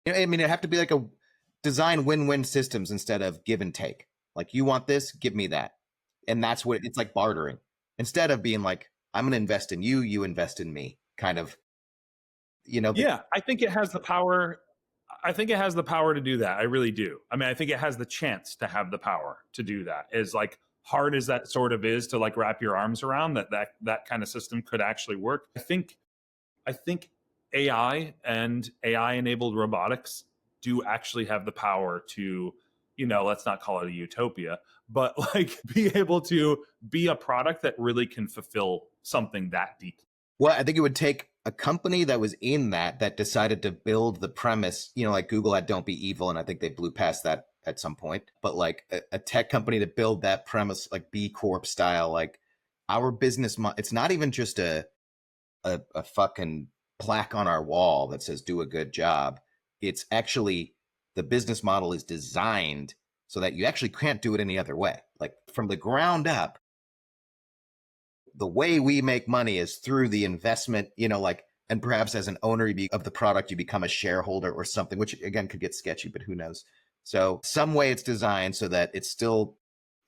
I mean, it'd have to be like a design win-win systems instead of give and take. Like, you want this, give me that. And that's what it's like, bartering. Instead of being like, I'm going to invest in you, you invest in me, kind of, Yeah, I think it has the power. I think it has the power to do that. I really do. I mean, I think it has the chance to have the power to do that. As like hard as that sort of is to like wrap your arms around, that kind of system could actually work. I think AI and AI enabled robotics do actually have the power to, let's not call it a utopia, but like be able to be a product that really can fulfill something that deep. Well, I think it would take a company that was in that decided to build the premise, like Google had Don't Be Evil, and I think they blew past that at some point. But like a tech company to build that premise, like B Corp style, like our business, it's not even just a fucking plaque on our wall that says do a good job. It's actually, the business model is designed so that you actually can't do it any other way. Like from the ground up, the way we make money is through the investment, like, and perhaps as an owner of the product, you become a shareholder or something, which again could get sketchy, but who knows? So some way it's designed so that it's still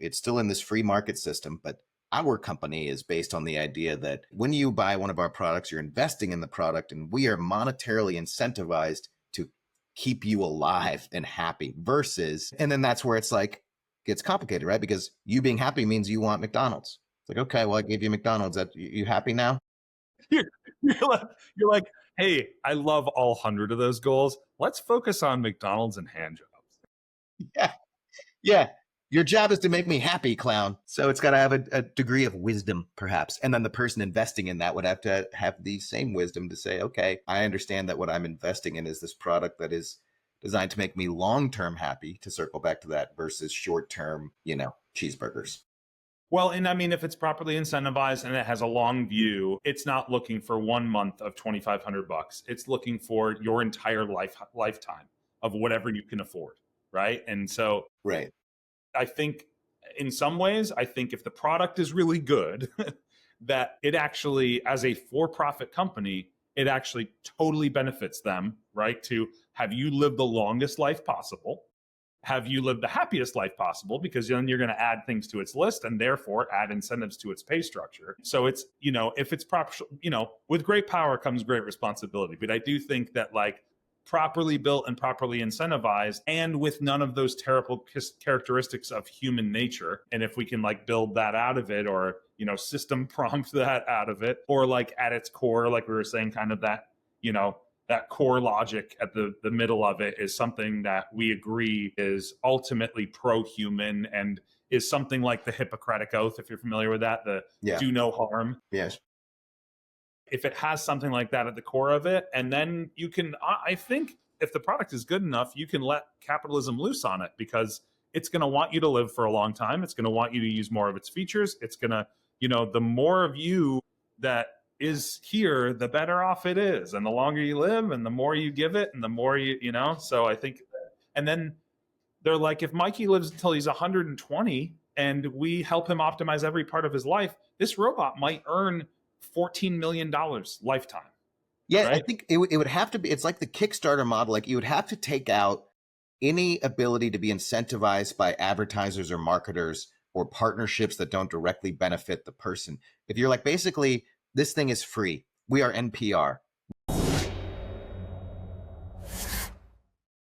in this free market system, but our company is based on the idea that when you buy one of our products, you're investing in the product, and we are monetarily incentivized to keep you alive and happy versus, and then that's where it's like, gets complicated, right? Because you being happy means you want McDonald's. It's like, okay, well, I gave you McDonald's. That you happy now? You're, you're like, hey, I love all 100 of those goals. Let's focus on McDonald's and hand jobs. Yeah. Yeah. Your job is to make me happy, clown. So it's got to have a degree of wisdom, perhaps. And then the person investing in that would have to have the same wisdom to say, okay, I understand that what I'm investing in is this product that is designed to make me long-term happy, to circle back to that, versus short-term, cheeseburgers. Well, and I mean, if it's properly incentivized and it has a long view, it's not looking for 1 month of $2,500. It's looking for your entire lifetime of whatever you can afford, right? And so, right. I think in some ways, I think if the product is really good, that it actually, as a for-profit company, it actually totally benefits them, right? To have you live the longest life possible, have you lived the happiest life possible, because then you're going to add things to its list and therefore add incentives to its pay structure. So it's, if it's proper, with great power comes great responsibility. But I do think that like properly built and properly incentivized, and with none of those terrible characteristics of human nature, and if we can like build that out of it, or system prompt that out of it, or like at its core, like we were saying, kind of that that core logic at the middle of it is something that we agree is ultimately pro-human, and is something like the Hippocratic Oath, if you're familiar with that, the do no harm. Yes. If it has something like that at the core of it, and then you can, I think if the product is good enough, you can let capitalism loose on it, because it's going to want you to live for a long time. It's going to want you to use more of its features. It's going to, the more of you that is here, the better off it is. And the longer you live and the more you give it and the more so I think, and then they're like, if Mikey lives until he's 120 and we help him optimize every part of his life, this robot might earn $14 million lifetime. Yeah, right? I think it would have to be, it's like the Kickstarter model. Like you would have to take out any ability to be incentivized by advertisers or marketers or partnerships that don't directly benefit the person. If you're like, basically, this thing is free. We are NPR.